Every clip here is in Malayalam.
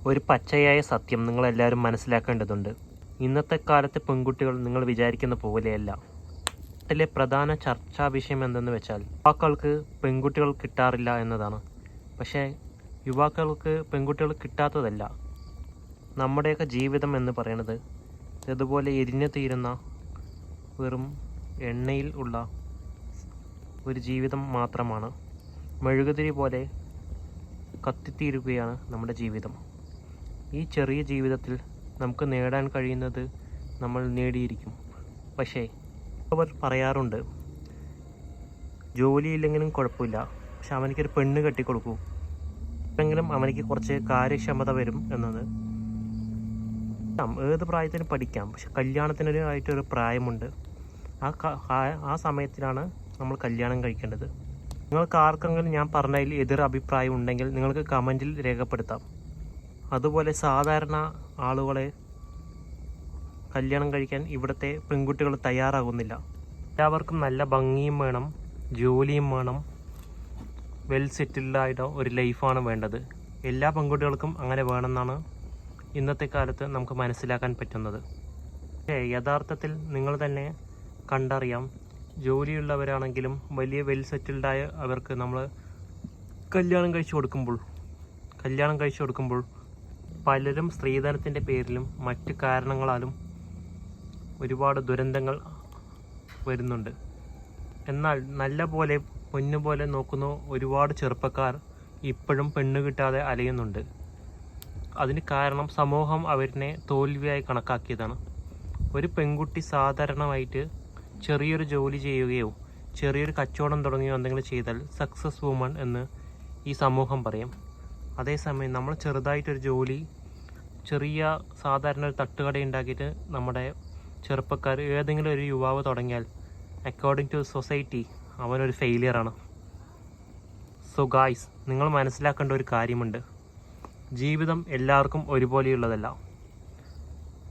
ഒരു പച്ചയായ സത്യം നിങ്ങളെല്ലാവരും മനസ്സിലാക്കേണ്ടതുണ്ട്. ഇന്നത്തെ കാലത്തെ പെൺകുട്ടികൾ നിങ്ങൾ വിചാരിക്കുന്ന പോലെയല്ല. നാട്ടിലെ പ്രധാന ചർച്ചാ വിഷയം എന്തെന്ന് വെച്ചാൽ യുവാക്കൾക്ക് പെൺകുട്ടികൾ കിട്ടാറില്ല എന്നതാണ്. പക്ഷേ യുവാക്കൾക്ക് പെൺകുട്ടികൾ കിട്ടാത്തതല്ല, നമ്മുടെയൊക്കെ ജീവിതം എന്ന് പറയുന്നത് ഇതുപോലെ എരിഞ്ഞു തീരുന്ന വെറും എണ്ണയിൽ ഉള്ള ഒരു ജീവിതം മാത്രമാണ്. മെഴുകുതിരി പോലെ കത്തിത്തീരുകയാണ് നമ്മുടെ ജീവിതം. ഈ ചെറിയ ജീവിതത്തിൽ നമുക്ക് നേടാൻ കഴിയുന്നത് നമ്മൾ നേടിയിരിക്കും. പക്ഷേ അവർ പറയാറുണ്ട്, ജോലിയില്ലെങ്കിലും കുഴപ്പമില്ല, പക്ഷെ അവനിക്കൊരു പെണ്ണ് കെട്ടിക്കൊടുക്കൂ, എങ്കിലും അവനിക്ക് കുറച്ച് കാര്യക്ഷമത വരും എന്നത്. ഏത് പ്രായത്തിനും പഠിക്കാം, പക്ഷെ കല്യാണത്തിനായിട്ടൊരു പ്രായമുണ്ട്. ആ സമയത്തിലാണ് നമ്മൾ കല്യാണം കഴിക്കേണ്ടത്. നിങ്ങൾക്ക് ആർക്കെങ്കിലും ഞാൻ പറഞ്ഞതിൽ എതിർ അഭിപ്രായം ഉണ്ടെങ്കിൽ നിങ്ങൾക്ക് കമൻറ്റിൽ രേഖപ്പെടുത്താം. അതുപോലെ സാധാരണ ആളുകളെ കല്യാണം കഴിക്കാൻ ഇവിടുത്തെ പെൺകുട്ടികൾ തയ്യാറാകുന്നില്ല. എല്ലാവർക്കും നല്ല ഭംഗിയും വേണം, ജോലിയും വേണം, വെൽ സെറ്റിൽഡായിട്ട് ഒരു ലൈഫാണ് വേണ്ടത്. എല്ലാ പെൺകുട്ടികൾക്കും അങ്ങനെ വേണമെന്നാണ് ഇന്നത്തെ കാലത്ത് നമുക്ക് മനസ്സിലാക്കാൻ പറ്റുന്നത്. പക്ഷേ യഥാർത്ഥത്തിൽ നിങ്ങൾ തന്നെ കണ്ടറിയാം, ജോലിയുള്ളവരാണെങ്കിലും വലിയ വെൽ സെറ്റിൽഡായ അവർക്ക് നമ്മൾ കല്യാണം കഴിച്ചു കൊടുക്കുമ്പോൾ പലരും സ്ത്രീധനത്തിൻ്റെ പേരിലും മറ്റ് കാരണങ്ങളാലും ഒരുപാട് ദുരന്തങ്ങൾ വരുന്നുണ്ട്. എന്നാൽ നല്ല പോലെ പൊന്നുപോലെ നോക്കുന്ന ഒരുപാട് ചെറുപ്പക്കാർ ഇപ്പോഴും പെണ്ണ് കിട്ടാതെ അലയുന്നുണ്ട്. അതിന് കാരണം സമൂഹം അവരിനെ തോൽവിയായി കണക്കാക്കിയതാണ്. ഒരു പെൺകുട്ടി സാധാരണമായിട്ട് ചെറിയൊരു ജോലി ചെയ്യുകയോ ചെറിയൊരു കച്ചവടം തുടങ്ങുകയോ എന്തെങ്കിലും ചെയ്താൽ സക്സസ് വുമൺ എന്ന് ഈ സമൂഹം പറയും. അതേസമയം നമ്മൾ ചെറുതായിട്ടൊരു ജോലി, ചെറിയ സാധാരണ ഒരു തട്ടുകട ഉണ്ടാക്കിയിട്ട് നമ്മുടെ ചെറുപ്പക്കാർ ഏതെങ്കിലും ഒരു യുവാവ് തുടങ്ങിയാൽ അക്കോർഡിംഗ് ടു സൊസൈറ്റി അവനൊരു ഫെയിലിയറാണ്. സോ ഗായ്സ്, നിങ്ങൾ മനസ്സിലാക്കേണ്ട ഒരു കാര്യമുണ്ട്, ജീവിതം എല്ലാവർക്കും ഒരുപോലെയുള്ളതല്ല.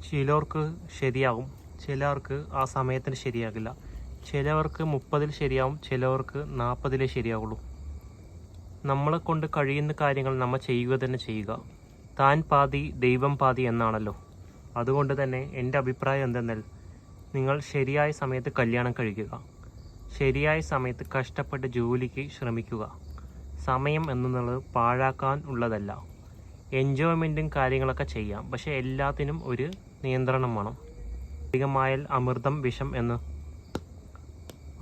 ചിലർക്ക് ശരിയാകും, ചിലർക്ക് ആ സമയത്തിന് ശരിയാകില്ല. ചിലവർക്ക് 30-ൽ ശരിയാവും, ചിലവർക്ക് 40-ലേ ശരിയാവുള്ളൂ. നമ്മളെ കൊണ്ട് കഴിയുന്ന കാര്യങ്ങൾ നമ്മൾ ചെയ്യുക തന്നെ ചെയ്യുക. താൻ പാതി ദൈവം പാതി എന്നാണല്ലോ. അതുകൊണ്ട് തന്നെ എൻ്റെ അഭിപ്രായം എന്തെന്നാൽ, നിങ്ങൾ ശരിയായ സമയത്ത് കല്യാണം കഴിക്കുക, ശരിയായ സമയത്ത് കഷ്ടപ്പെട്ട് ജോലിക്ക് ശ്രമിക്കുക. സമയം എന്നുള്ളത് പാഴാക്കാൻ ഉള്ളതല്ല. എൻജോയ്മെൻറ്റും കാര്യങ്ങളൊക്കെ ചെയ്യാം, പക്ഷേ എല്ലാത്തിനും ഒരു നിയന്ത്രണം വേണം. അധികമായാൽ അമൃതം വിഷം എന്ന്.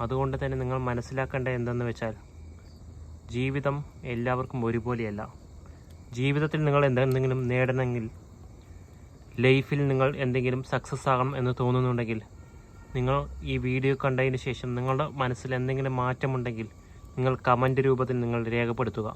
അതുകൊണ്ട് തന്നെ നിങ്ങൾ മനസ്സിലാക്കേണ്ടത് എന്തെന്ന് വെച്ചാൽ, ജീവിതം എല്ലാവർക്കും ഒരുപോലെയല്ല. ജീവിതത്തിൽ നിങ്ങൾ എന്തെങ്കിലും നേടണമെങ്കിൽ, ലൈഫിൽ നിങ്ങൾ എന്തെങ്കിലും സക്സസ് ആകണം എന്ന് തോന്നുന്നുണ്ടെങ്കിൽ, നിങ്ങൾ ഈ വീഡിയോ കണ്ടതിന് ശേഷം നിങ്ങളുടെ മനസ്സിൽ എന്തെങ്കിലും മാറ്റമുണ്ടെങ്കിൽ നിങ്ങൾ കമൻറ്റ് രൂപത്തിൽ നിങ്ങൾ രേഖപ്പെടുത്തുക.